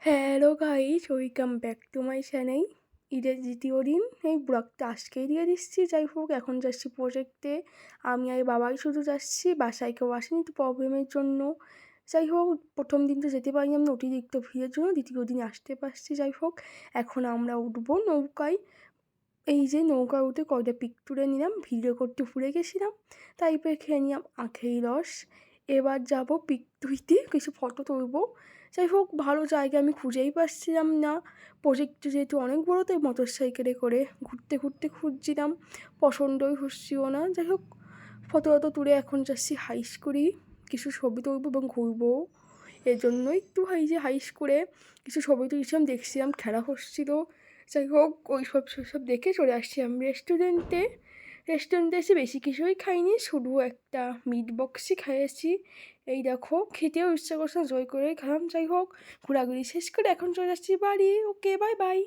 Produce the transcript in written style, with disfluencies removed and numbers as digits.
Hello guys, welcome back to my channel. ঈদের দ্বিতীয় দিন, এই ব্লগটা আজকেই দিয়ে দিচ্ছি। যাই হোক, এখন যাচ্ছি প্রজেক্টে। আমি আর বাবাই শুধু যাচ্ছি, বাসায় কেউ আসেনি তো প্রবলেমের জন্য। যাই হোক, প্রথম দিন তো যেতে পারিনি আমি অতিরিক্ত ভিড়ের জন্য, দ্বিতীয় দিন আসতে পারছি। যাই হোক, এখন আমরা উঠবো নৌকায়। এই যে নৌকায় উঠে কয়টা পিক তুলে নিলাম, ভিডিও করতে ভুলে গেছিলাম, তারপরে খেয়ে নিলাম আখের রস। এবার যাব পিক তুইতে, কিছু ফটো তুলবো। যাই হোক, ভালো জায়গা আমি খুঁজেই পাচ্ছিলাম না। প্রজেক্টটা যেহেতু অনেক বড়ো, তাই মোটর সাইকেলে করে ঘুরতে ঘুরতে খুঁজছিলাম, পছন্দই হচ্ছিল না। যাই হোক, ফটো টটো তুলে এখন যাচ্ছি হাইস করি, কিছু ছবি তুলবো এবং ঘুরবো। এর জন্যই একটু হাইস করে কিছু ছবি তুলছিলাম, দেখছিলাম খেলা হচ্ছিলো। যাই হোক, সেসব দেখে চলে আসছি আমি রেস্টুরেন্টে। রেস্টুরেন্টে এসে বেশি কিছুই খাইনি, শুধু একটা মিট বক্সই খেয়েছি। এই দেখো, খেতেও ইচ্ছা করছে না, জয় করে খেলাম। যাই হোক, ঘোরাঘুরি শেষ করে এখন চলে যাচ্ছি বাড়ি। ওকে, বাই বাই।